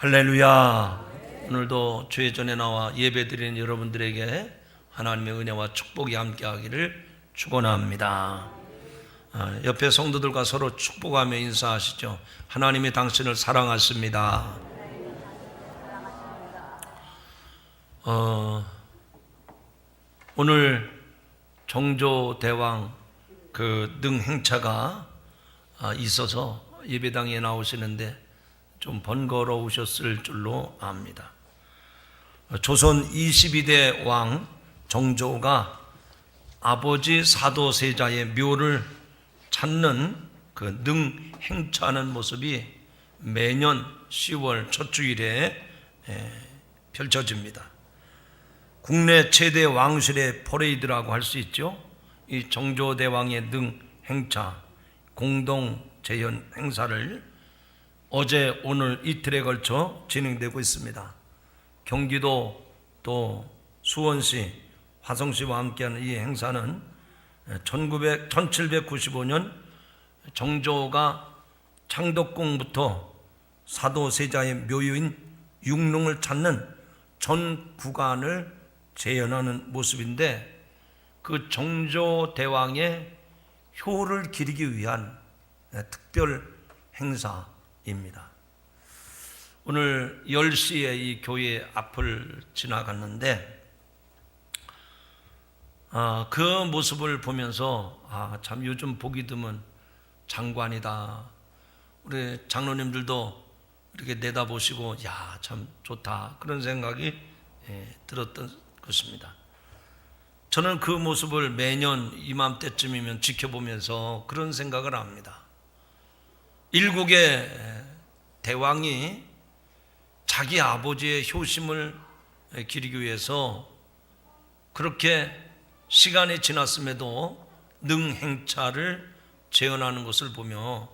할렐루야. 오늘도 주의 전에 나와 예배드리는 여러분들에게 하나님의 은혜와 축복이 함께하기를 축원합니다. 옆에 성도들과 서로 축복하며 인사하시죠. 하나님이 당신을 사랑하십니다. 오늘 정조대왕 능행차가 있어서 예배당에 나오시는데 좀 번거로우셨을 줄로 압니다. 조선 22대 왕 정조가 아버지 사도세자의 묘를 찾는 능행차하는 모습이 매년 10월 첫 주일에 펼쳐집니다. 국내 최대 왕실의 퍼레이드라고 할 수 있죠. 이 정조대왕의 능행차 공동 재현 행사를 어제 오늘 이틀에 걸쳐 진행되고 있습니다. 경기도 또 수원시 화성시와 함께하는 이 행사는 1795년 정조가 창덕궁부터 사도세자의 묘유인 육릉을 찾는 전 구간을 재현하는 모습인데, 그 정조대왕의 효를 기리기 위한 특별 행사입니다. 오늘 10시에 이 교회 앞을 지나갔는데 그 모습을 보면서 참 요즘 보기 드문 장관이다. 우리 장로님들도 이렇게 내다보시고 참 좋다, 그런 생각이 들었던 것입니다. 저는 그 모습을 매년 이맘때쯤이면 지켜보면서 그런 생각을 합니다. 일국의 대왕이 자기 아버지의 효심을 기리기 위해서 그렇게 시간이 지났음에도 능행차를 재현하는 것을 보며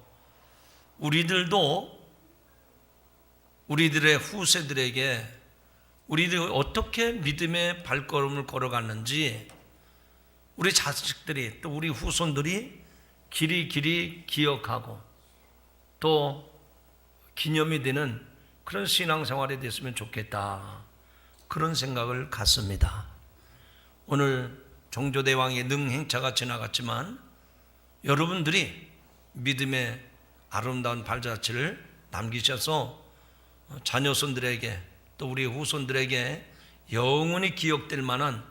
우리들도 우리들의 후세들에게 우리들이 어떻게 믿음의 발걸음을 걸어갔는지 우리 자식들이 또 우리 후손들이 길이 기억하고 또 기념이 되는 그런 신앙생활이 됐으면 좋겠다, 그런 생각을 갖습니다. 오늘 정조대왕의 능행차가 지나갔지만 여러분들이 믿음의 아름다운 발자취를 남기셔서 자녀손들에게 또 우리 후손들에게 영원히 기억될 만한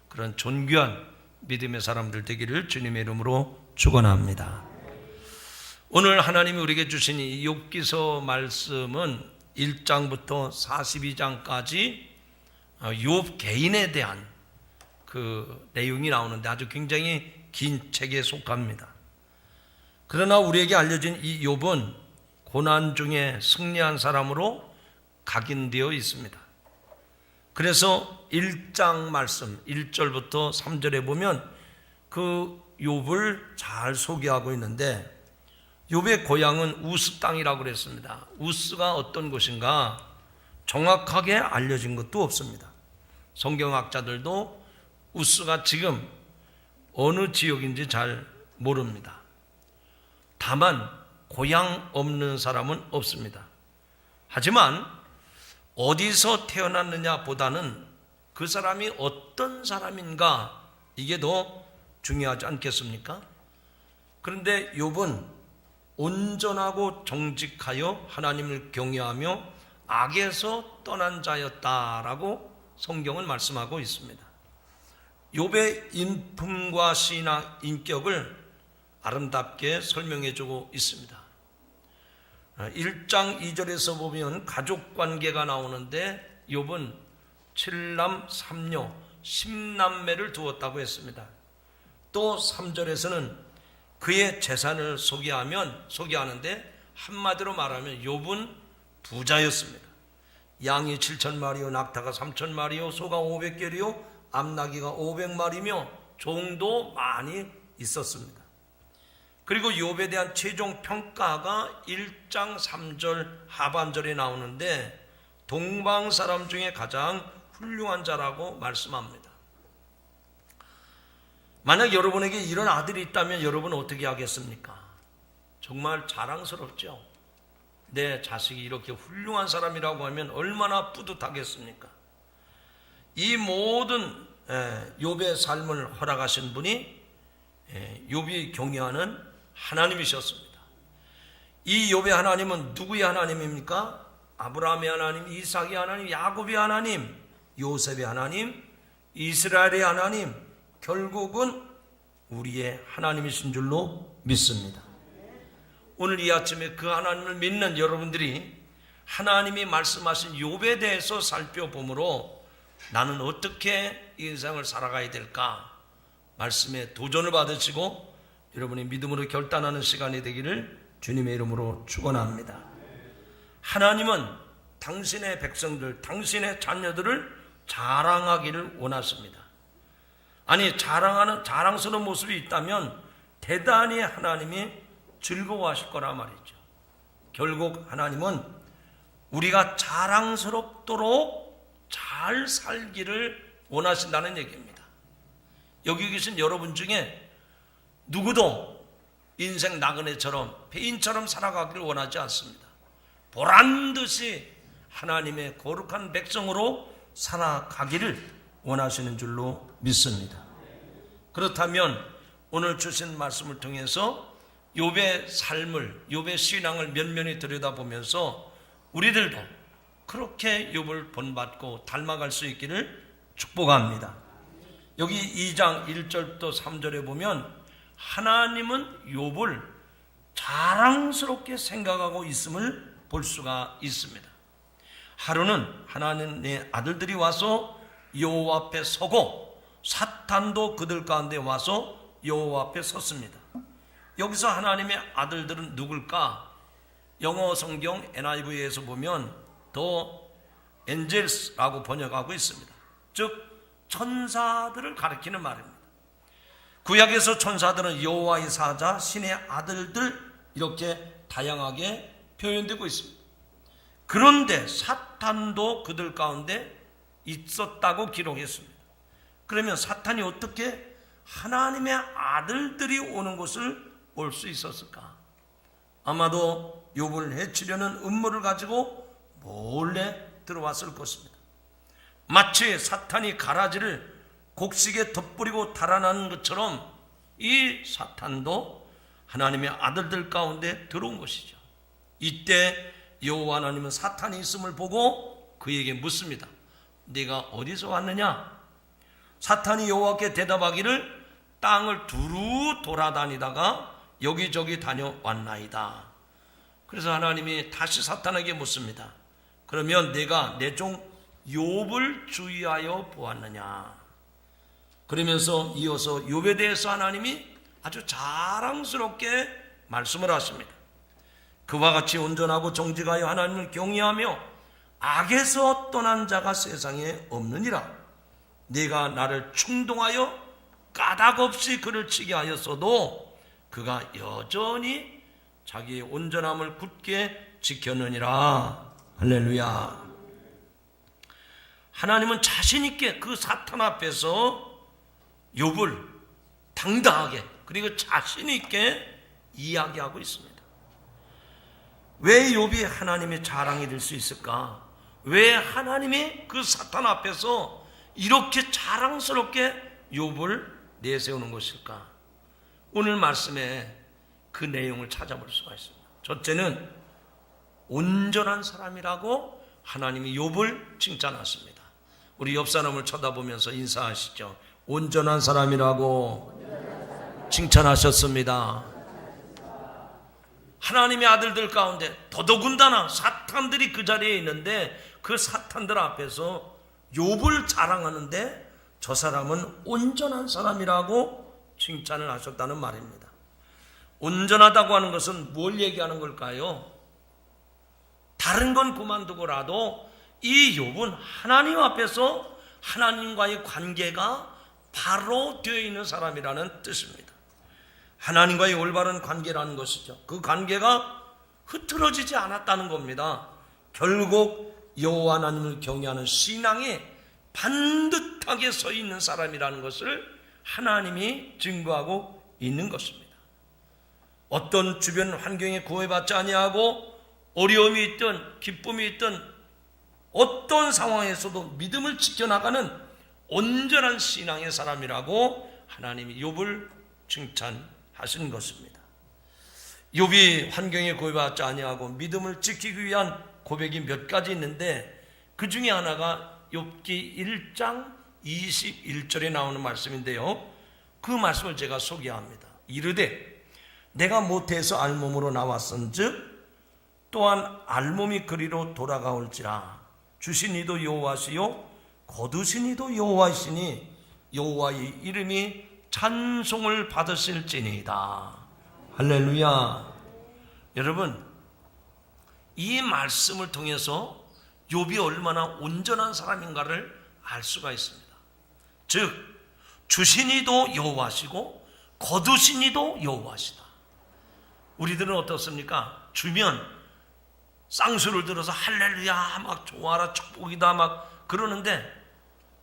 그런 존귀한 믿음의 사람들 되기를 주님의 이름으로 축원합니다. 오늘 하나님이 우리에게 주신 이 욥기서 말씀은 1장부터 42장까지 욥 개인에 대한 그 내용이 나오는데 아주 굉장히 긴 책에 속합니다. 그러나 우리에게 알려진 이 욥은 고난 중에 승리한 사람으로 각인되어 있습니다. 그래서 1장 말씀 1절부터 3절에 보면 그 욥을 잘 소개하고 있는데, 욥의 고향은 우스 땅이라고 그랬습니다. 우스가 어떤 곳인가 정확하게 알려진 것도 없습니다. 성경학자들도 우스가 지금 어느 지역인지 잘 모릅니다. 다만 고향 없는 사람은 없습니다. 하지만 어디서 태어났느냐 보다는 그 사람이 어떤 사람인가, 이게 더 중요하지 않겠습니까? 그런데 욥은 온전하고 정직하여 하나님을 경외하며 악에서 떠난 자였다라고 성경은 말씀하고 있습니다. 욥의 인품과 신앙 인격을 아름답게 설명해주고 있습니다. 1장 2절에서 보면 가족관계가 나오는데 욥은 7남 3녀 10남매를 두었다고 했습니다. 또 3절에서는 그의 재산을 소개하는데 한마디로 말하면 욥은 부자였습니다. 양이 7,000마리요 낙타가 3,000마리요 소가 500개리요 암나귀가 500마리며 종도 많이 있었습니다. 그리고 욥에 대한 최종 평가가 1장 3절 하반절에 나오는데 동방 사람 중에 가장 훌륭한 자라고 말씀합니다. 만약 여러분에게 이런 아들이 있다면 여러분은 어떻게 하겠습니까? 정말 자랑스럽죠. 내 자식이 이렇게 훌륭한 사람이라고 하면 얼마나 뿌듯하겠습니까? 이 모든 욥의 삶을 허락하신 분이 욥이 경외하는 하나님이셨습니다. 이 욥의 하나님은 누구의 하나님입니까? 아브라함의 하나님, 이삭의 하나님, 야곱의 하나님, 요셉의 하나님, 이스라엘의 하나님, 결국은 우리의 하나님이신 줄로 믿습니다. 오늘 이 아침에 그 하나님을 믿는 여러분들이 하나님이 말씀하신 욥에 대해서 살펴보므로 나는 어떻게 인생을 살아가야 될까? 말씀에 도전을 받으시고 여러분이 믿음으로 결단하는 시간이 되기를 주님의 이름으로 축원합니다. 하나님은 당신의 백성들, 당신의 자녀들을 자랑하기를 원하십니다. 아니, 자랑스러운 모습이 있다면 대단히 하나님이 즐거워하실 거란 말이죠. 결국 하나님은 우리가 자랑스럽도록 잘 살기를 원하신다는 얘기입니다. 여기 계신 여러분 중에 누구도 인생 나그네처럼 폐인처럼 살아가기를 원하지 않습니다. 보란듯이 하나님의 거룩한 백성으로 살아가기를 원하시는 줄로 믿습니다. 그렇다면 오늘 주신 말씀을 통해서 욥의 삶을, 욥의 신앙을 면면히 들여다보면서 우리들도 그렇게 욥을 본받고 닮아갈 수 있기를 축복합니다. 여기 2장 1절부터 3절에 보면 하나님은 욥을 자랑스럽게 생각하고 있음을 볼 수가 있습니다. 하루는 하나님의 아들들이 와서 여호와 앞에 서고 사탄도 그들 가운데 와서 여호와 앞에 섰습니다. 여기서 하나님의 아들들은 누굴까? 영어 성경 NIV에서 보면 더 엔젤스라고 번역하고 있습니다. 즉 천사들을 가리키는 말입니다. 구약에서 천사들은 여호와의 사자, 신의 아들들 이렇게 다양하게 표현되고 있습니다. 그런데 사탄도 그들 가운데 있었다고 기록했습니다. 그러면 사탄이 어떻게 하나님의 아들들이 오는 곳을 올 수 있었을까? 아마도 욥을 해치려는 음모를 가지고 몰래 들어왔을 것입니다. 마치 사탄이 가라지를 곡식에 덧뿌리고 달아나는 것처럼 이 사탄도 하나님의 아들들 가운데 들어온 것이죠. 이때 여호와 하나님은 사탄이 있음을 보고 그에게 묻습니다. 네가 어디서 왔느냐? 사탄이 여호와께 대답하기를 땅을 두루 돌아다니다가 여기저기 다녀왔나이다. 그래서 하나님이 다시 사탄에게 묻습니다. 그러면 내가 내 종 욥을 주의하여 보았느냐? 그러면서 이어서 욥에 대해서 하나님이 아주 자랑스럽게 말씀을 하십니다. 그와 같이 온전하고 정직하여 하나님을 경외하며 악에서 떠난 자가 세상에 없느니라. 네가 나를 충동하여 까닭없이 그를 치게 하였어도 그가 여전히 자기의 온전함을 굳게 지켰느니라. 할렐루야. 하나님은 자신 있게 그 사탄 앞에서 욥을 당당하게 그리고 자신 있게 이야기하고 있습니다. 왜 욥이 하나님의 자랑이 될 수 있을까? 왜 하나님이 그 사탄 앞에서 이렇게 자랑스럽게 욥을 내세우는 것일까? 오늘 말씀에 그 내용을 찾아볼 수가 있습니다. 첫째는 온전한 사람이라고 하나님이 욥을 칭찬하십니다. 우리 옆 사람을 쳐다보면서 인사하시죠. 온전한 사람이라고 칭찬하셨습니다. 하나님의 아들들 가운데 더더군다나 사탄들이 그 자리에 있는데 그 사탄들 앞에서 욥을 자랑하는데 저 사람은 온전한 사람이라고 칭찬을 하셨다는 말입니다. 온전하다고 하는 것은 뭘 얘기하는 걸까요? 다른 건 그만두고라도 이 욥은 하나님 앞에서 하나님과의 관계가 바로 되어 있는 사람이라는 뜻입니다. 하나님과의 올바른 관계라는 것이죠. 그 관계가 흐트러지지 않았다는 겁니다. 결국 여호와 하나님을 경외하는 신앙에 반듯하게 서 있는 사람이라는 것을 하나님이 증거하고 있는 것입니다. 어떤 주변 환경에 구애받지 아니하고 어려움이 있든 기쁨이 있든 어떤 상황에서도 믿음을 지켜나가는 온전한 신앙의 사람이라고 하나님이 욥을 칭찬하신 것입니다. 욥이 환경에 구애받지 아니하고 믿음을 지키기 위한 고백이 몇 가지 있는데 그 중에 하나가 욥기 1장 21절에 나오는 말씀인데요, 그 말씀을 제가 소개합니다. 이르되 내가 모태에서 알몸으로 나왔은즉 또한 알몸이 그리로 돌아가올지라. 주신 이도 여호와시요 거두신 이도 여호와이시니 여호와의 이름이 찬송을 받으실지니이다. 할렐루야. 여러분, 이 말씀을 통해서 욥이 얼마나 온전한 사람인가를 알 수가 있습니다. 즉 주신 이도 여호와시고 거두신 이도 여호와시다. 우리들은 어떻습니까? 주면 쌍수를 들어서 할렐루야 막 좋아라 축복이다 막 그러는데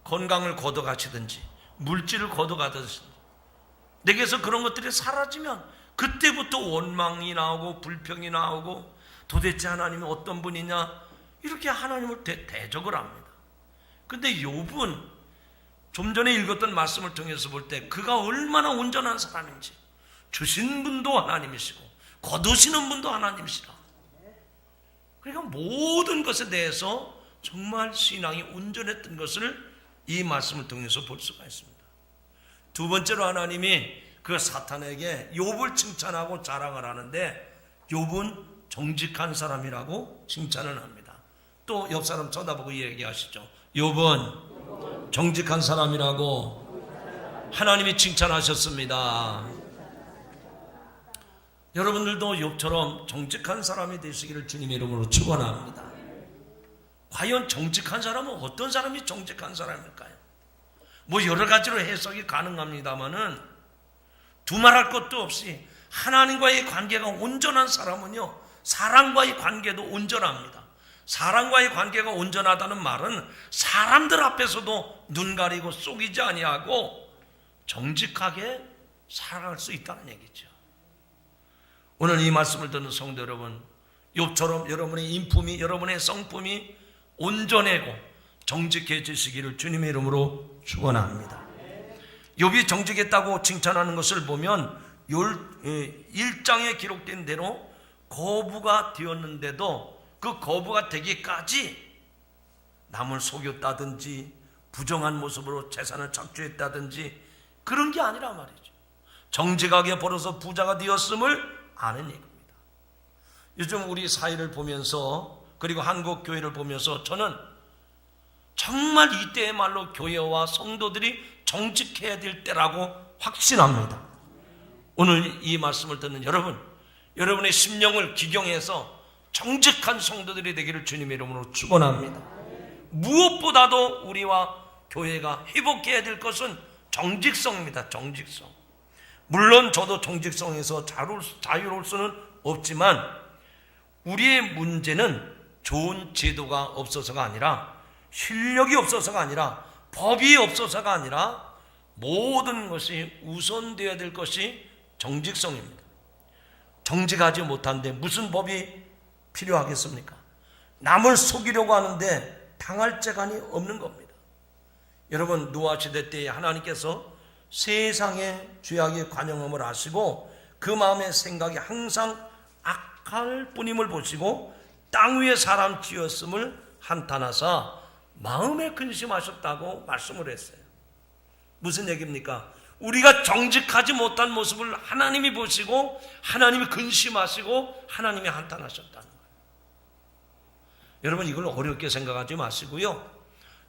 건강을 걷어가시든지 물질을 걷어가듯이 내게서 그런 것들이 사라지면 그때부터 원망이 나오고 불평이 나오고 도대체 하나님이 어떤 분이냐 이렇게 하나님을 대적을 합니다. 근데 욥은 좀 전에 읽었던 말씀을 통해서 볼 때 그가 얼마나 온전한 사람인지, 주신 분도 하나님이시고 거두시는 분도 하나님이시라. 그러니까 모든 것에 대해서 정말 신앙이 온전했던 것을 이 말씀을 통해서 볼 수가 있습니다. 두 번째로 하나님이 그 사탄에게 욥을 칭찬하고 자랑을 하는데 욥은 정직한 사람이라고 칭찬을 합니다. 또 옆 사람 쳐다보고 얘기하시죠. 욥은 정직한 사람이라고 하나님이 칭찬하셨습니다. 여러분들도 욥처럼 정직한 사람이 되시기를 주님의 이름으로 축원합니다. 과연 정직한 사람은 어떤 사람이 정직한 사람일까요? 뭐 여러 가지로 해석이 가능합니다만은 두말할 것도 없이 하나님과의 관계가 온전한 사람은요, 사람과의 관계도 온전합니다. 사람과의 관계가 온전하다는 말은 사람들 앞에서도 눈 가리고 속이지 아니하고 정직하게 살아갈 수 있다는 얘기죠. 오늘 이 말씀을 듣는 성도 여러분, 욥처럼 여러분의 인품이, 여러분의 성품이 온전하고 정직해지시기를 주님의 이름으로 축원합니다. 욥이 정직했다고 칭찬하는 것을 보면 1장에 기록된 대로 거부가 되었는데도 그 거부가 되기까지 남을 속였다든지 부정한 모습으로 재산을 착취했다든지 그런 게 아니라 말이죠. 정직하게 벌어서 부자가 되었음을 아는 얘기입니다. 요즘 우리 사회를 보면서 그리고 한국 교회를 보면서 저는 정말 이때의 말로 교회와 성도들이 정직해야 될 때라고 확신합니다. 오늘 이 말씀을 듣는 여러분, 여러분의 심령을 기경해서 정직한 성도들이 되기를 주님의 이름으로 축원합니다. 무엇보다도 우리와 교회가 회복해야 될 것은 정직성입니다. 정직성. 물론 저도 정직성에서 자유로울 수는 없지만 우리의 문제는 좋은 제도가 없어서가 아니라, 실력이 없어서가 아니라, 법이 없어서가 아니라 모든 것이 우선되어야 될 것이 정직성입니다. 정직하지 못한데 무슨 법이 필요하겠습니까? 남을 속이려고 하는데 당할 재간이 없는 겁니다. 여러분, 노아 시대 때에 하나님께서 세상의 죄악의 관영함을 아시고 그 마음의 생각이 항상 악할 뿐임을 보시고 땅 위에 사람 지었음을 한탄하사 마음에 근심하셨다고 말씀을 했어요. 무슨 얘기입니까? 우리가 정직하지 못한 모습을 하나님이 보시고 하나님이 근심하시고 하나님이 한탄하셨다는 거예요. 여러분, 이걸 어렵게 생각하지 마시고요,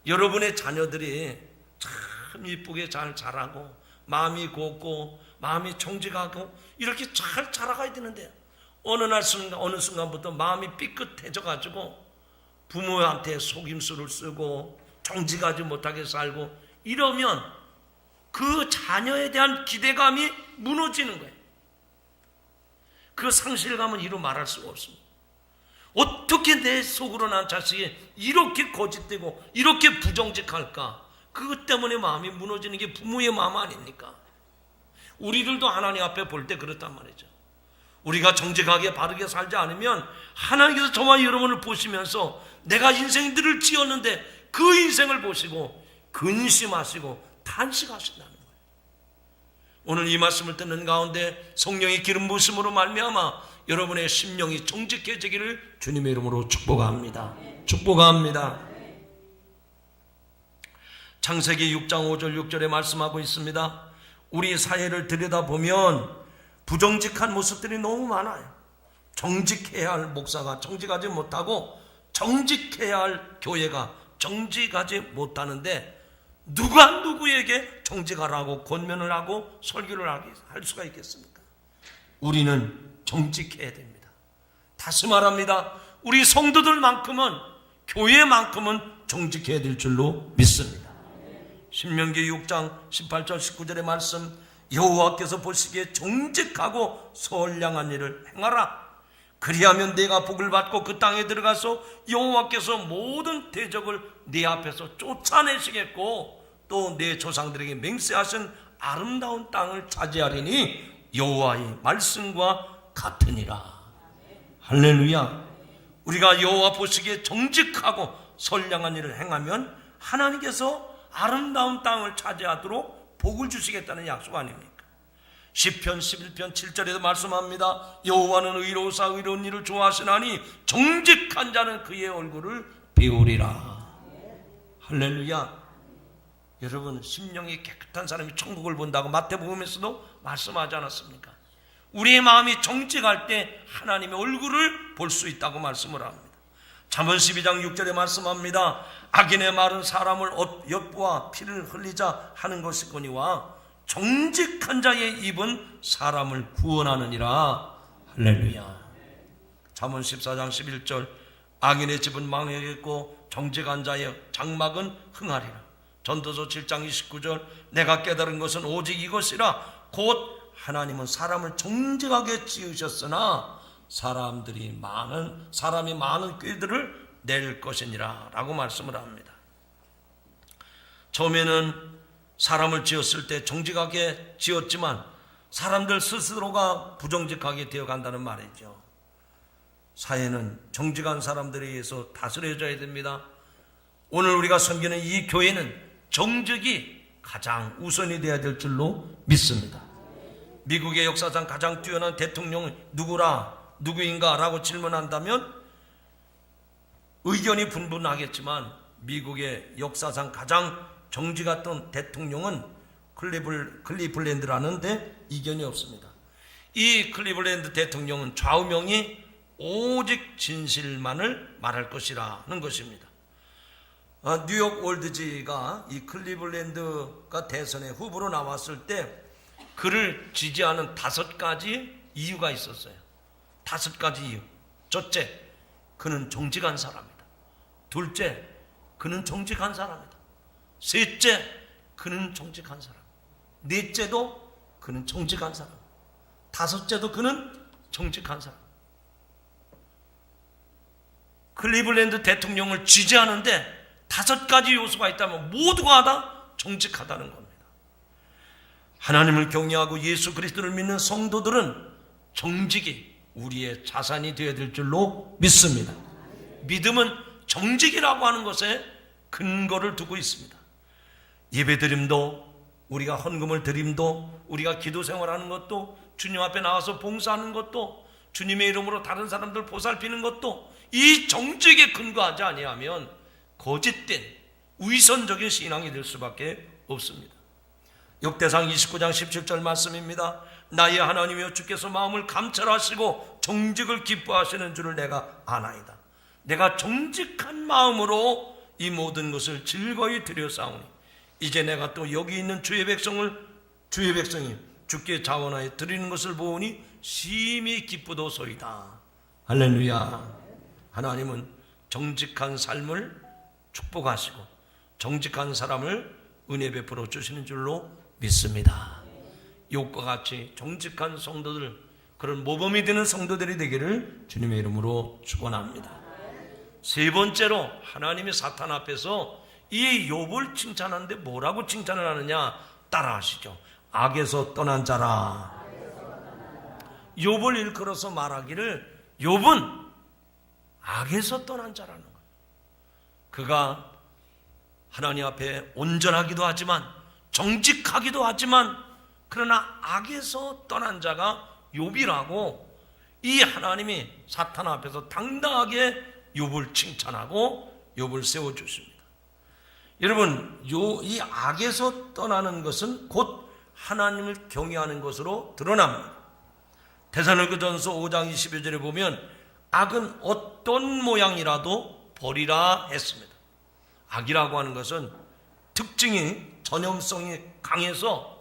여러분의 자녀들이 참 이쁘게 잘 자라고 마음이 곱고 마음이 정직하고 이렇게 잘 자라가야 되는데 어느 순간부터 마음이 삐끗해져 가지고 부모한테 속임수를 쓰고 정직하지 못하게 살고 이러면 그 자녀에 대한 기대감이 무너지는 거예요. 그 상실감은 이루 말할 수가 없습니다. 어떻게 내 속으로 난 자식이 이렇게 거짓되고 이렇게 부정직할까? 그것 때문에 마음이 무너지는 게 부모의 마음 아닙니까? 우리들도 하나님 앞에 볼 때 그렇단 말이죠. 우리가 정직하게 바르게 살지 않으면 하나님께서 저와 여러분을 보시면서 내가 인생들을 지었는데 그 인생을 보시고 근심하시고 탄식하신다는 거예요. 오늘 이 말씀을 듣는 가운데 성령의 기름 부으심으로 말미암아 여러분의 심령이 정직해지기를 주님의 이름으로 축복합니다. 축복합니다. 창세기 6장 5절 6절에 말씀하고 있습니다. 우리 사회를 들여다보면 부정직한 모습들이 너무 많아요. 정직해야 할 목사가 정직하지 못하고 정직해야 할 교회가 정직하지 못하는데 누가 누구에게 정직하라고 권면을 하고 설교를 할 수가 있겠습니까? 우리는 정직해야 됩니다. 다시 말합니다. 우리 성도들만큼은 교회만큼은 정직해야 될 줄로 믿습니다. 신명기 6장 18절 19절의 말씀, 여호와께서 보시기에 정직하고 선량한 일을 행하라. 그리하면 내가 복을 받고 그 땅에 들어가서 여호와께서 모든 대적을 네 앞에서 쫓아내시겠고 또 내 조상들에게 맹세하신 아름다운 땅을 차지하리니 여호와의 말씀과 같으니라. 할렐루야. 우리가 여호와 보시기에 정직하고 선량한 일을 행하면 하나님께서 아름다운 땅을 차지하도록 복을 주시겠다는 약속 아닙니까? 시편 11편 7절에도 말씀합니다. 여호와는 의로우사 의로운 일을 좋아하시나니 정직한 자는 그의 얼굴을 배우리라. 할렐루야. 여러분, 심령이 깨끗한 사람이 천국을 본다고 마태복음에서도 말씀하지 않았습니까? 우리의 마음이 정직할 때 하나님의 얼굴을 볼 수 있다고 말씀을 합니다. 잠언 12장 6절에 말씀합니다. 악인의 말은 사람을 엿보아 피를 흘리자 하는 것이거니와 정직한 자의 입은 사람을 구원하느니라. 할렐루야. 잠언 14장 11절 악인의 집은 망하겠고 정직한 자의 장막은 흥하리라. 전도서 7장 29절 내가 깨달은 것은 오직 이것이라. 곧 하나님은 사람을 정직하게 지으셨으나 사람이 많은 꾀들을 낼 것이니라 라고 말씀을 합니다. 처음에는 사람을 지었을 때 정직하게 지었지만 사람들 스스로가 부정직하게 되어간다는 말이죠. 사회는 정직한 사람들에 의해서 다스려져야 됩니다. 오늘 우리가 섬기는 이 교회는 정직이 가장 우선이 되어야 될 줄로 믿습니다. 미국의 역사상 가장 뛰어난 대통령은 누구인가 라고 질문한다면 의견이 분분하겠지만 미국의 역사상 가장 정직 같던 대통령은 클리블랜드라는데 이견이 없습니다. 이 클리블랜드 대통령은 좌우명이 오직 진실만을 말할 것이라는 것입니다. 뉴욕 월드지가 이 클리블랜드가 대선에 후보로 나왔을 때 그를 지지하는 5가지 이유가 있었어요. 5가지 이유. 첫째, 그는 정직한 사람이다. 둘째, 그는 정직한 사람이다. 셋째, 그는 정직한 사람. 넷째도 그는 정직한 사람. 다섯째도 그는 정직한 사람. 클리블랜드 대통령을 지지하는데 5가지 요소가 있다면 모두가 다 정직하다는 겁니다. 하나님을 경외하고 예수 그리스도를 믿는 성도들은 정직이 우리의 자산이 되어야 될 줄로 믿습니다. 믿음은 정직이라고 하는 것에 근거를 두고 있습니다. 예배드림도, 우리가 헌금을 드림도, 우리가 기도 생활하는 것도, 주님 앞에 나와서 봉사하는 것도, 주님의 이름으로 다른 사람들 보살피는 것도 이 정직에 근거하지 아니하면 거짓된 위선적인 신앙이 될 수밖에 없습니다. 역대상 29장 17절 말씀입니다. 나의 하나님이여 주께서 마음을 감찰하시고 정직을 기뻐하시는 줄을 내가 아나이다. 내가 정직한 마음으로 이 모든 것을 즐거이 드려싸우니 이제 내가 또 여기 있는 주의 백성이 주께 자원하여 드리는 것을 보니 심히 기쁘도소이다. 할렐루야. 하나님은 정직한 삶을 축복하시고 정직한 사람을 은혜 베풀어 주시는 줄로 믿습니다. 욥과 같이 정직한 성도들, 그런 모범이 되는 성도들이 되기를 주님의 이름으로 축원합니다. 세 번째로 하나님이 사탄 앞에서 이 욥을 칭찬하는데 뭐라고 칭찬을 하느냐 따라 하시죠. 악에서 떠난 자라. 욥을 일컬어서 말하기를 욥은 악에서 떠난 자라는 거예요. 그가 하나님 앞에 온전하기도 하지만 정직하기도 하지만 그러나 악에서 떠난 자가 욥이라고 이 하나님이 사탄 앞에서 당당하게 욥을 칭찬하고 욥을 세워주십니다. 여러분, 이 악에서 떠나는 것은 곧 하나님을 경외하는 것으로 드러납니다. 데살로니가전서 5장 22절에 보면 악은 어떤 모양이라도 버리라 했습니다. 악이라고 하는 것은 특징이 전염성이 강해서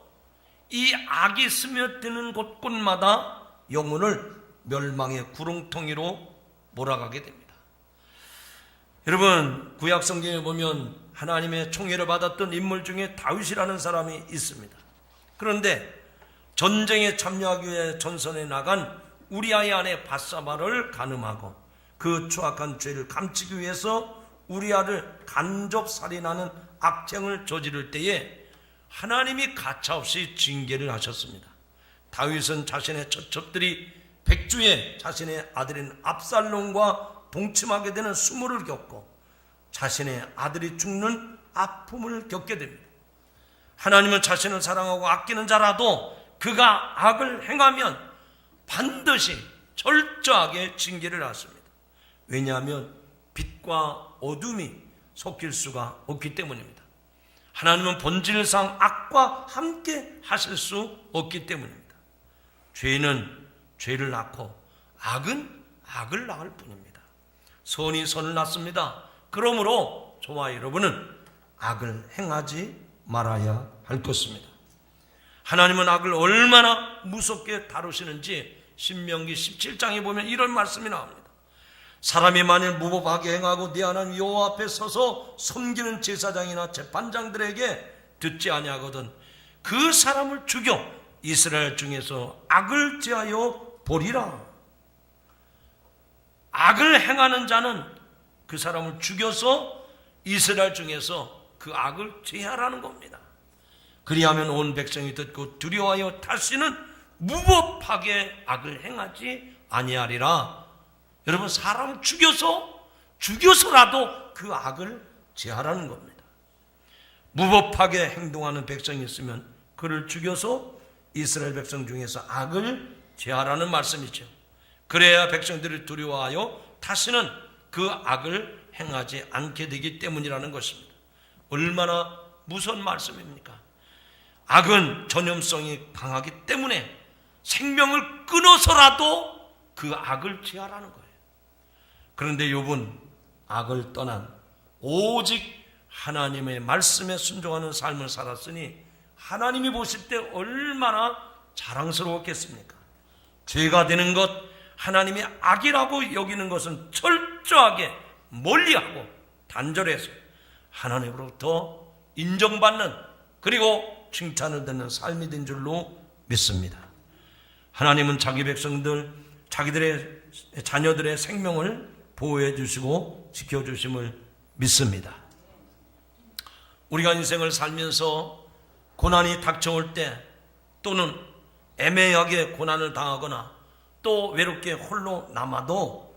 이 악이 스며드는 곳곳마다 영혼을 멸망의 구렁텅이로 몰아가게 됩니다. 여러분, 구약 성경에 보면 하나님의 총애를 받았던 인물 중에 다윗이라는 사람이 있습니다. 그런데 전쟁에 참여하기 위해 전선에 나간 우리아의 아내 밧사바를 간음하고 그 추악한 죄를 감추기 위해서 우리아를 간접 살인하는 악행을 저지를 때에 하나님이 가차없이 징계를 하셨습니다. 다윗은 자신의 처첩들이 백주에 자신의 아들인 압살롬과 동침하게 되는 수모를 겪고 자신의 아들이 죽는 아픔을 겪게 됩니다. 하나님은 자신을 사랑하고 아끼는 자라도 그가 악을 행하면 반드시 철저하게 징계를 하십니다. 왜냐하면 빛과 어둠이 섞일 수가 없기 때문입니다. 하나님은 본질상 악과 함께 하실 수 없기 때문입니다. 죄는 죄를 낳고 악은 악을 낳을 뿐입니다. 선이 선을 낳습니다. 그러므로 저와 여러분은 악을 행하지 말아야 할 것입니다. 하나님은 악을 얼마나 무섭게 다루시는지 신명기 17장에 보면 이런 말씀이 나옵니다. 사람이 만일 무법하게 행하고 네 하나님 여호와 앞에 서서 섬기는 제사장이나 재판장들에게 듣지 아니하거든 그 사람을 죽여 이스라엘 중에서 악을 제하여 보리라. 악을 행하는 자는 그 사람을 죽여서 이스라엘 중에서 그 악을 제하라는 겁니다. 그리하면 온 백성이 듣고 두려워하여 다시는 무법하게 악을 행하지 아니하리라. 여러분, 사람을 죽여서라도 그 악을 제하라는 겁니다. 무법하게 행동하는 백성이 있으면 그를 죽여서 이스라엘 백성 중에서 악을 제하라는 말씀이죠. 그래야 백성들이 두려워하여 다시는 그 악을 행하지 않게 되기 때문이라는 것입니다. 얼마나 무서운 말씀입니까? 악은 전염성이 강하기 때문에 생명을 끊어서라도 그 악을 제하라는 거예요. 그런데 욥은 악을 떠난 오직 하나님의 말씀에 순종하는 삶을 살았으니 하나님이 보실 때 얼마나 자랑스러웠겠습니까? 죄가 되는 것, 하나님이 악이라고 여기는 것은 철저하게 멀리하고 단절해서 하나님으로부터 인정받는 그리고 칭찬을 듣는 삶이 된 줄로 믿습니다. 하나님은 자기 백성들, 자기들의 자녀들의 생명을 보호해 주시고 지켜주심을 믿습니다. 우리가 인생을 살면서 고난이 닥쳐올 때 또는 애매하게 고난을 당하거나 또 외롭게 홀로 남아도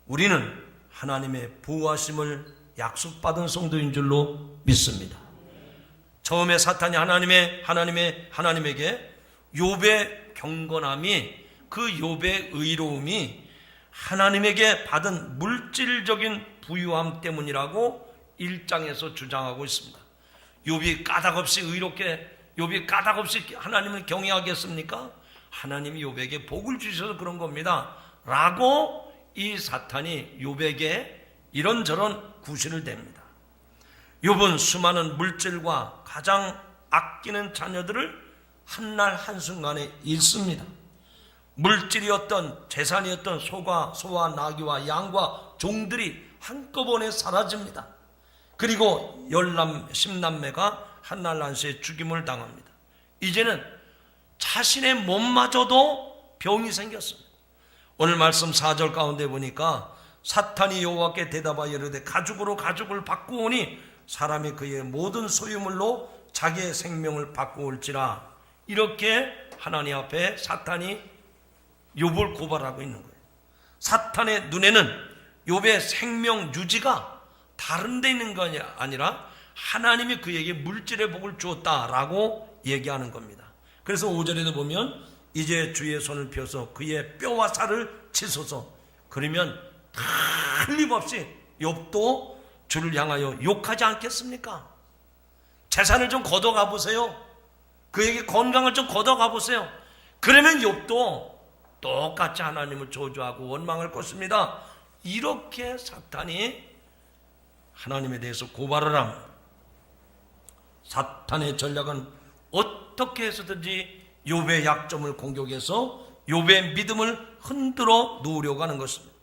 우리는 하나님의 보호하심을 약속받은 성도인 줄로 믿습니다. 처음에 사탄이 하나님에게 욥의 경건함이 그 욥의 의로움이 하나님에게 받은 물질적인 부유함 때문이라고 1장에서 주장하고 있습니다. 욥이 까닭없이 하나님을 경외하겠습니까? 하나님이 욥에게 복을 주셔서 그런 겁니다 라고 이 사탄이 욥에게 이런저런 구실을 댑니다. 욥은 수많은 물질과 가장 아끼는 자녀들을 한날 한순간에 잃습니다. 물질이었던 재산이었던 소와 나귀와 양과 종들이 한꺼번에 사라집니다. 그리고 10남매가 한날 한시에 죽임을 당합니다. 이제는 자신의 몸마저도 병이 생겼습니다. 오늘 말씀 4절 가운데 보니까 사탄이 여호와께 대답하여 이르되 가죽으로 가죽을 바꾸오니 사람이 그의 모든 소유물로 자기의 생명을 바꾸올지라. 이렇게 하나님 앞에 사탄이 욥을 고발하고 있는 거예요. 사탄의 눈에는 욥의 생명 유지가 다른 데 있는 것이 아니라 하나님이 그에게 물질의 복을 주었다라고 얘기하는 겁니다. 그래서 5절에도 보면 이제 주의 손을 펴서 그의 뼈와 살을 치소서. 그러면 틀림없이 욥도 주를 향하여 욕하지 않겠습니까? 재산을 좀 걷어가 보세요. 그에게 건강을 좀 걷어가 보세요. 그러면 욥도 똑같이 하나님을 저주하고 원망할 것입니다. 이렇게 사탄이 하나님에 대해서 고발을 합니다. 사탄의 전략은 어떻게 해서든지 욥의 약점을 공격해서 욥의 믿음을 흔들어 놓으려고 하는 것입니다.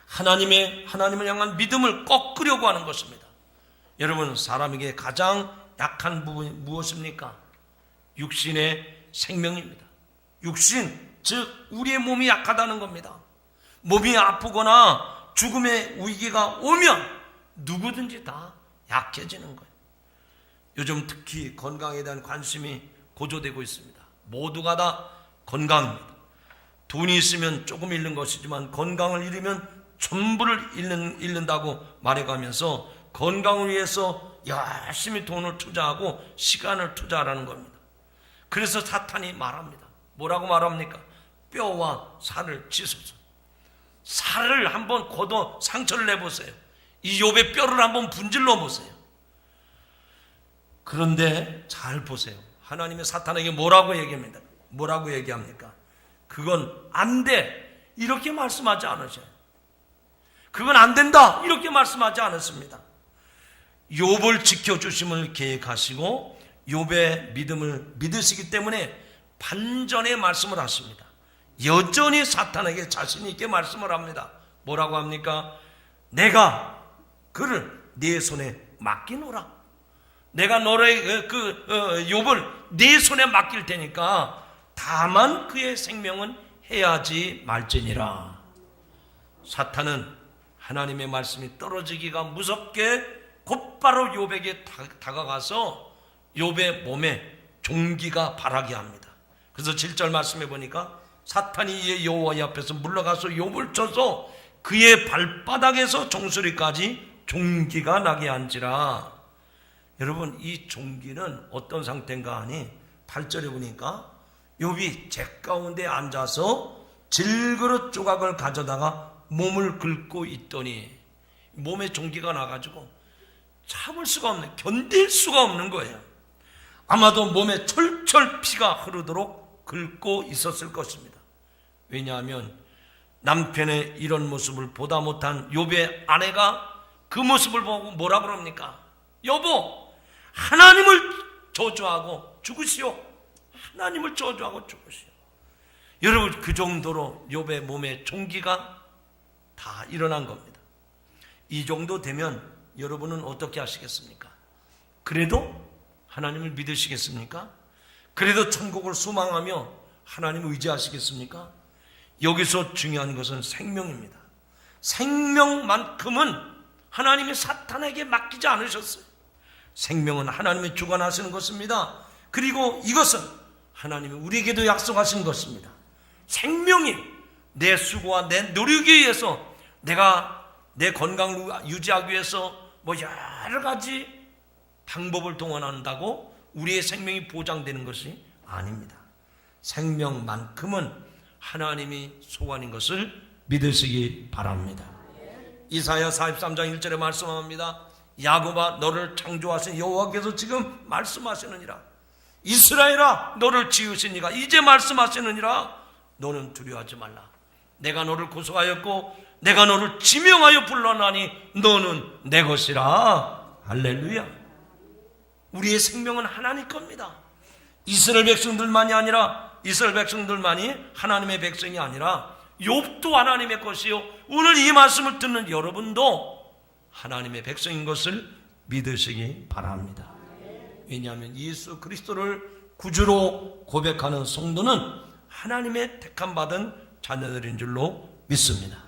하나님을 향한 믿음을 꺾으려고 하는 것입니다. 여러분, 사람에게 가장 약한 부분이 무엇입니까? 육신의 생명입니다. 육신, 즉 우리의 몸이 약하다는 겁니다. 몸이 아프거나 죽음의 위기가 오면 누구든지 다 약해지는 거예요. 요즘 특히 건강에 대한 관심이 고조되고 있습니다. 모두가 다 건강입니다. 돈이 있으면 조금 잃는 것이지만 건강을 잃으면 전부를 잃는다고 말해가면서 건강을 위해서 열심히 돈을 투자하고 시간을 투자하라는 겁니다. 그래서 사탄이 말합니다. 뭐라고 말합니까? 뼈와 살을 치소서. 살을 한번 걷어 상처를 내보세요. 이 욥의 뼈를 한번 분질러 보세요. 그런데 잘 보세요. 하나님의 사탄에게 뭐라고 얘기합니다. 뭐라고 얘기합니까? 그건 안 돼, 이렇게 말씀하지 않으셔요. 그건 안 된다, 이렇게 말씀하지 않았습니다. 욥을 지켜주심을 계획하시고 욥의 믿음을 믿으시기 때문에 반전의 말씀을 하십니다. 여전히 사탄에게 자신 있게 말씀을 합니다. 뭐라고 합니까? 내가 그를 네 손에 맡기노라. 내가 너의 욥을 네 손에 맡길 테니까 다만 그의 생명은 해야지 말지니라. 사탄은 하나님의 말씀이 떨어지기가 무섭게 곧바로 욥에게 다가가서 욥의 몸에 종기가 바라게 합니다. 그래서 7절 말씀해 보니까 사탄이 이에 여호와 앞에서 물러가서 욥을 쳐서 그의 발바닥에서 종소리까지 종기가 나게 한지라. 여러분, 이 종기는 어떤 상태인가 하니 8절에 보니까 욥이 재 가운데 앉아서 질그릇 조각을 가져다가 몸을 긁고 있더니 몸에 종기가 나가지고 참을 수가 없네, 견딜 수가 없는 거예요. 아마도 몸에 철철 피가 흐르도록 긁고 있었을 것입니다. 왜냐하면 남편의 이런 모습을 보다 못한 욥의 아내가 그 모습을 보고 뭐라 그럽니까? 여보, 하나님을 저주하고 죽으시오. 하나님을 저주하고 죽으시오. 여러분, 그 정도로 욥의 몸에 종기가 다 일어난 겁니다. 이 정도 되면 여러분은 어떻게 하시겠습니까? 그래도 하나님을 믿으시겠습니까? 그래도 천국을 소망하며 하나님을 의지하시겠습니까? 여기서 중요한 것은 생명입니다. 생명만큼은 하나님이 사탄에게 맡기지 않으셨어요. 생명은 하나님이 주관하시는 것입니다. 그리고 이것은 하나님이 우리에게도 약속하신 것입니다. 생명이 내 수고와 내 노력에 의해서 내가 내 건강을 유지하기 위해서 뭐 여러 가지 방법을 동원한다고 우리의 생명이 보장되는 것이 아닙니다. 생명만큼은 하나님이 소관인 것을 믿으시기 바랍니다. 이사야 43장 1절에 말씀합니다. 야곱아, 너를 창조하신 여호와께서 지금 말씀하시느니라. 이스라엘아, 너를 지으신 이가 이제 말씀하시느니라. 너는 두려워하지 말라. 내가 너를 구속하였고 내가 너를 지명하여 불러나니 너는 내 것이라. 할렐루야. 우리의 생명은 하나님 겁니다. 이스라엘 백성들만이 하나님의 백성이 아니라 욥도 하나님의 것이요, 오늘 이 말씀을 듣는 여러분도 하나님의 백성인 것을 믿으시기 바랍니다. 왜냐하면 예수 그리스도를 구주로 고백하는 성도는 하나님의 택함받은 자녀들인 줄로 믿습니다.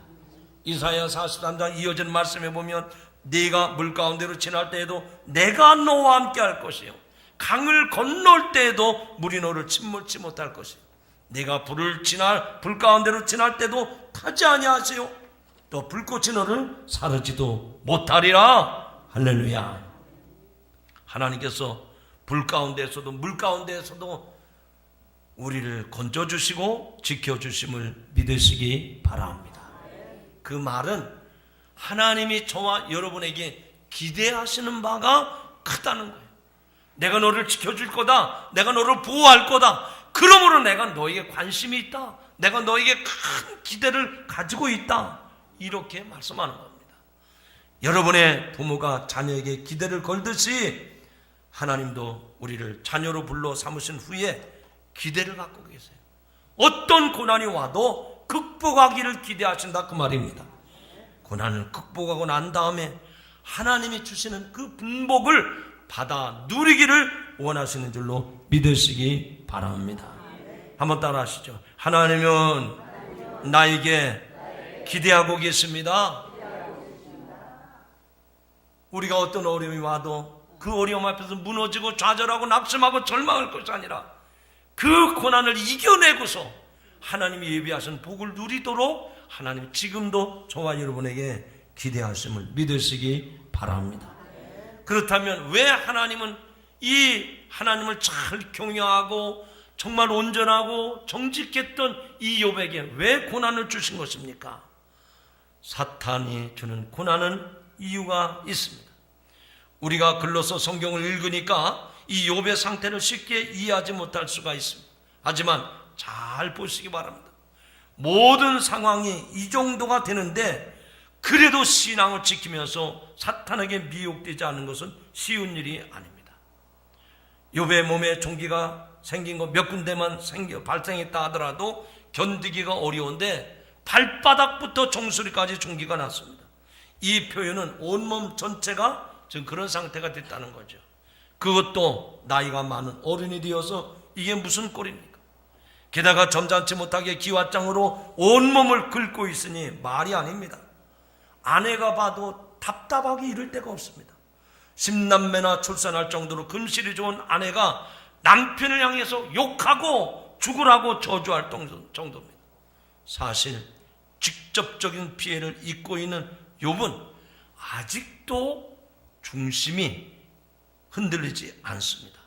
이사야 43장 이어진 말씀에 보면 네가 물 가운데로 지날 때에도 내가 너와 함께 할 것이요, 강을 건널 때에도 물이 너를 침몰치 못할 것이요, 내가 불 가운데로 지날 때도 타지 아니하세요. 또 불꽃이 너를 사르지도 못하리라. 할렐루야. 하나님께서 불 가운데에서도 물 가운데에서도 우리를 건져주시고 지켜주심을 믿으시기 바랍니다. 그 말은 하나님이 저와 여러분에게 기대하시는 바가 크다는 거예요. 내가 너를 지켜줄 거다. 내가 너를 보호할 거다. 그러므로 내가 너에게 관심이 있다. 내가 너에게 큰 기대를 가지고 있다. 이렇게 말씀하는 겁니다. 여러분의 부모가 자녀에게 기대를 걸듯이 하나님도 우리를 자녀로 불러 삼으신 후에 기대를 갖고 계세요. 어떤 고난이 와도 극복하기를 기대하신다 그 말입니다. 고난을 극복하고 난 다음에 하나님이 주시는 그 분복을 받아 누리기를 원하시는 줄로 믿으시기 바랍니다. 한번 따라 하시죠. 하나님은 나에게 기대하고 계십니다. 우리가 어떤 어려움이 와도 그 어려움 앞에서 무너지고 좌절하고 낙심하고 절망할 것이 아니라 그 고난을 이겨내고서 하나님이 예비하신 복을 누리도록 하나님 지금도 저와 여러분에게 기대하심을 믿으시기 바랍니다. 그렇다면 왜 하나님은 이 하나님을 잘 경외하고 정말 온전하고 정직했던 이 욥에게 왜 고난을 주신 것입니까? 사탄이 주는 고난은 이유가 있습니다. 우리가 글로서 성경을 읽으니까 이 욥의 상태를 쉽게 이해하지 못할 수가 있습니다. 하지만 잘 보시기 바랍니다. 모든 상황이 이 정도가 되는데 그래도 신앙을 지키면서 사탄에게 미혹되지 않는 것은 쉬운 일이 아닙니다. 욥의 몸에 종기가 생긴 거 몇 군데만 발생했다 하더라도 견디기가 어려운데 발바닥부터 종소리까지 종기가 났습니다. 이 표현은 온몸 전체가 지금 그런 상태가 됐다는 거죠. 그것도 나이가 많은 어른이 되어서 이게 무슨 꼴입니까? 게다가 점잖지 못하게 기왓장으로 온몸을 긁고 있으니 말이 아닙니다. 아내가 봐도 답답하기 이를 데가 없습니다. 10남매나 출산할 정도로 금실이 좋은 아내가 남편을 향해서 욕하고 죽으라고 저주할 정도입니다. 사실 직접적인 피해를 입고 있는 욥은 아직도 중심이 흔들리지 않습니다.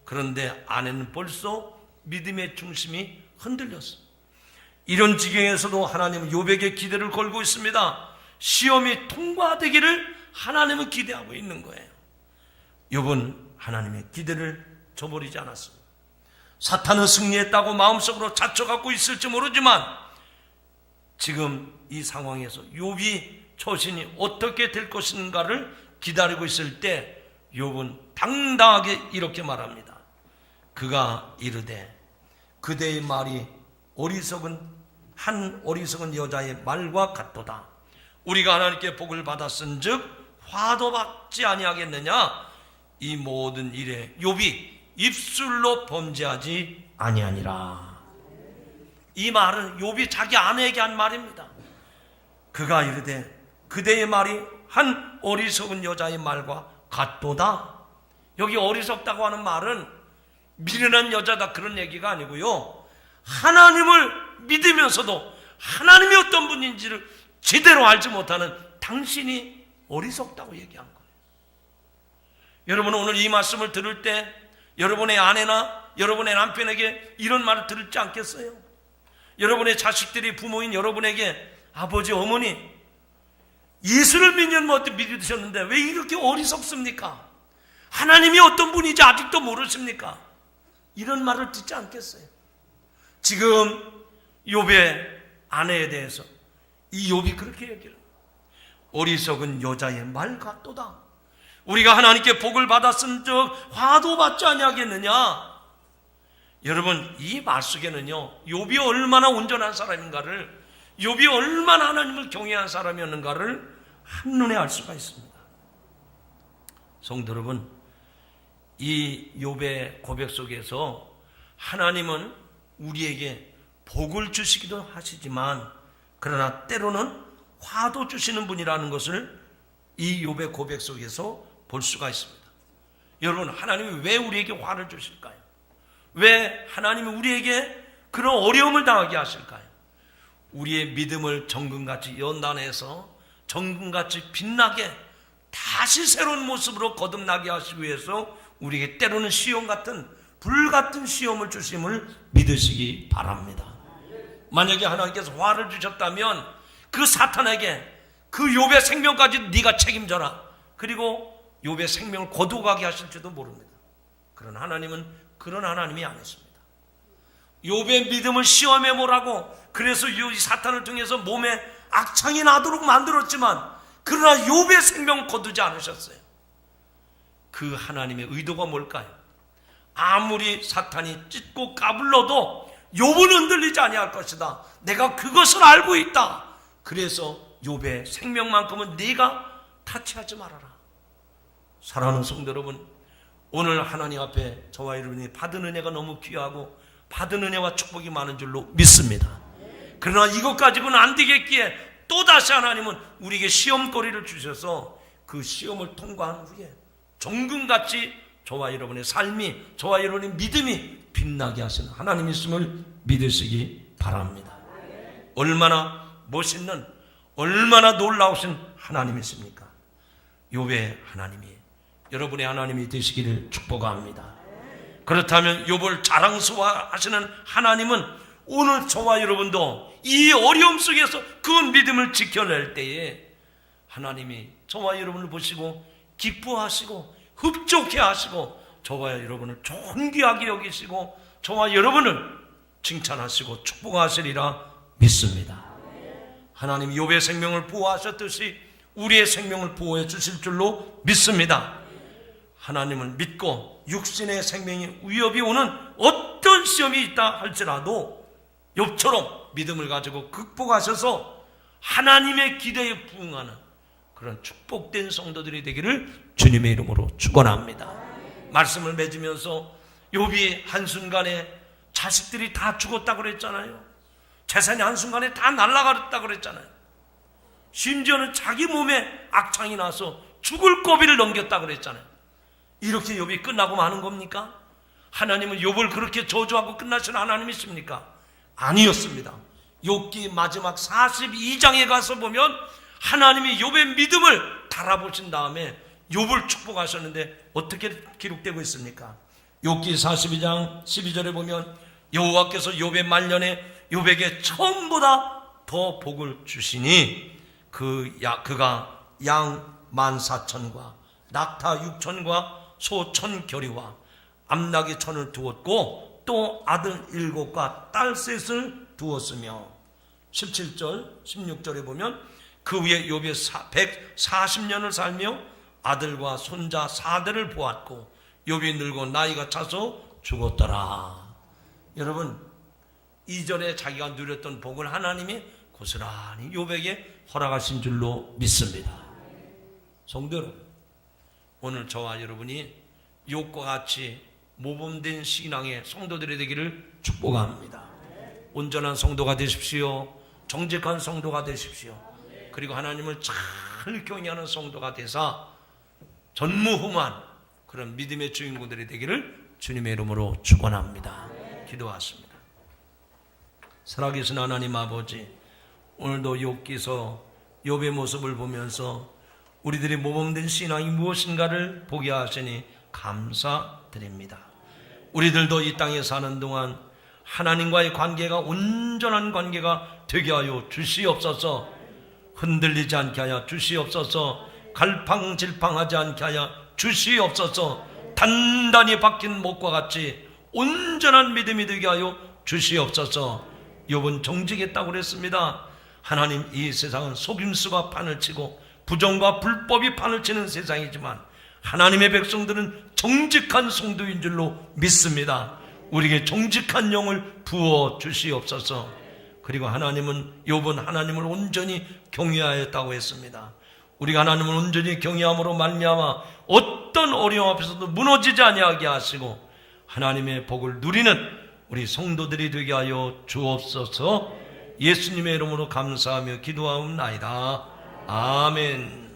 그런데 아내는 벌써 믿음의 중심이 흔들렸습니다. 이런 지경에서도 하나님은 욥에게 기대를 걸고 있습니다. 시험이 통과되기를 하나님은 기대하고 있는 거예요. 욥은 하나님의 기대를 저버리지 않았습니다. 사탄은 승리했다고 마음속으로 자처갖고 있을지 모르지만 지금 이 상황에서 욥이 처신이 어떻게 될 것인가를 기다리고 있을 때 욥은 당당하게 이렇게 말합니다. 그가 이르되 그대의 말이 한 어리석은 여자의 말과 같도다. 우리가 하나님께 복을 받았은즉 화도 받지 아니하겠느냐. 이 모든 일에 욥이 입술로 범죄하지 아니하니라. 이 말은 욥이 자기 아내에게 한 말입니다. 그가 이르되 그대의 말이 한 어리석은 여자의 말과 같도다. 여기 어리석다고 하는 말은 미련한 여자다 그런 얘기가 아니고요, 하나님을 믿으면서도 하나님이 어떤 분인지를 제대로 알지 못하는 당신이 어리석다고 얘기한 거예요. 여러분은 오늘 이 말씀을 들을 때 여러분의 아내나 여러분의 남편에게 이런 말을 들을지 않겠어요? 여러분의 자식들이 부모인 여러분에게 아버지 어머니 예수를 몇 년 믿으셨는데 왜 이렇게 어리석습니까? 하나님이 어떤 분인지 아직도 모르십니까? 이런 말을 듣지 않겠어요? 지금 욥의 아내에 대해서 이 욥이 그렇게 얘기를 합니다. 어리석은 여자의 말 같도다. 우리가 하나님께 복을 받았은즉 화도 받지 아니하겠느냐. 여러분, 이 말 속에는요, 욥이 얼마나 온전한 사람인가를, 욥이 얼마나 하나님을 경외한 사람이었는가를 한눈에 알 수가 있습니다. 성도 여러분, 이 욥의 고백 속에서 하나님은 우리에게 복을 주시기도 하시지만 그러나 때로는 화도 주시는 분이라는 것을 이 욥의 고백 속에서 볼 수가 있습니다. 여러분, 하나님이 왜 우리에게 화를 주실까요? 왜 하나님이 우리에게 그런 어려움을 당하게 하실까요? 우리의 믿음을 정금같이 연단해서 정금같이 빛나게 다시 새로운 모습으로 거듭나게 하시기 위해서 우리에게 때로는 시험 같은 불같은 시험을 주심을 믿으시기 바랍니다. 만약에 하나님께서 화를 주셨다면 그 사탄에게 그 욥의 생명까지 네가 책임져라, 그리고 욥의 생명을 거두어가게 하실지도 모릅니다. 그러나 하나님은 그런 하나님이 아니십니다. 욥의 믿음을 시험해 보라고 그래서 이 사탄을 통해서 몸에 악창이 나도록 만들었지만 그러나 욥의 생명을 거두지 않으셨어요. 그 하나님의 의도가 뭘까요? 아무리 사탄이 찢고 까불러도 욥은 흔들리지 아니할 것이다. 내가 그것을 알고 있다. 그래서 욥의 생명만큼은 네가 타치하지 말아라. 사랑하는 성도 여러분, 오늘 하나님 앞에 저와 여러분이 받은 은혜가 너무 귀하고 받은 은혜와 축복이 많은 줄로 믿습니다. 그러나 이것 가지고는 안 되겠기에 또다시 하나님은 우리에게 시험거리를 주셔서 그 시험을 통과한 후에 정금같이 저와 여러분의 삶이, 저와 여러분의 믿음이 빛나게 하시는 하나님이 있음을 믿으시기 바랍니다. 얼마나 멋있는, 얼마나 놀라우신 하나님이십니까? 욥의 하나님이 여러분의 하나님이 되시기를 축복합니다. 그렇다면 욥을 자랑스러워하시는 하나님은 오늘 저와 여러분도 이 어려움 속에서 그 믿음을 지켜낼 때에 하나님이 저와 여러분을 보시고 기뻐하시고 흡족해 하시고 저와 여러분을 존귀하게 여기시고 저와 여러분을 칭찬하시고 축복하시리라 믿습니다. 하나님 욥의 생명을 보호하셨듯이 우리의 생명을 보호해 주실 줄로 믿습니다. 하나님을 믿고 육신의 생명이 위협이 오는 어떤 시험이 있다 할지라도 욥처럼 믿음을 가지고 극복하셔서 하나님의 기대에 부응하는 그런 축복된 성도들이 되기를 주님의 이름으로 축원합니다. 말씀을 맺으면서 욥이 한순간에 자식들이 다 죽었다고 그랬잖아요. 재산이 한순간에 다 날아갔다고 그랬잖아요. 심지어는 자기 몸에 악창이 나서 죽을 고비를 넘겼다고 그랬잖아요. 이렇게 욥이 끝나고 마는 겁니까? 하나님은 욥을 그렇게 저주하고 끝나신 하나님이십니까? 아니었습니다. 욥기 마지막 42장에 가서 보면 하나님이 욥의 믿음을 달아보신 다음에 욥을 축복하셨는데 어떻게 기록되고 있습니까? 욥기 42장 12절에 보면 여호와께서 욥의 말년에 욥에게 처음보다 더 복을 주시니 그가 양 14,000과 낙타 6,000과 소 1,000겨리와 암나귀 1,000을 두었고 또 아들 7과 딸 셋을 두었으며 17절 16절에 보면 그 위에 욥이 140년을 살며 아들과 손자 4대를 보았고 욥이 늙어 나이가 차서 죽었더라. 여러분 2절에 자기가 누렸던 복을 하나님이 고스란히 욥에게 허락하신 줄로 믿습니다. 성도 여러분, 오늘 저와 여러분이 욥과 같이 모범된 신앙의 성도들이 되기를 축복합니다. 온전한 성도가 되십시오. 정직한 성도가 되십시오. 그리고 하나님을 잘 경외하는 성도가 되사 전무후무한 그런 믿음의 주인공들이 되기를 주님의 이름으로 축원합니다. 기도하십니다. 살아계신 하나님 아버지, 오늘도 욥기서 욥의 모습을 보면서 우리들의 모범된 신앙이 무엇인가를 보게 하시니 감사드립니다. 우리들도 이 땅에 사는 동안 하나님과의 관계가 온전한 관계가 되게 하여 주시옵소서. 흔들리지 않게 하여 주시옵소서. 갈팡질팡하지 않게 하여 주시옵소서. 단단히 박힌 목과 같이 온전한 믿음이 되게 하여 주시옵소서. 욥은 정직했다고 그랬습니다. 하나님, 이 세상은 속임수가 판을 치고 부정과 불법이 판을 치는 세상이지만 하나님의 백성들은 정직한 성도인 줄로 믿습니다. 우리에게 정직한 영을 부어 주시옵소서. 그리고 하나님은 욥은 하나님을 온전히 경외하였다고 했습니다. 우리가 하나님을 온전히 경외함으로 말미암아 어떤 어려움 앞에서도 무너지지 아니하게 하시고 하나님의 복을 누리는 우리 성도들이 되게 하여 주옵소서. 예수님의 이름으로 감사하며 기도하옵나이다. 아멘.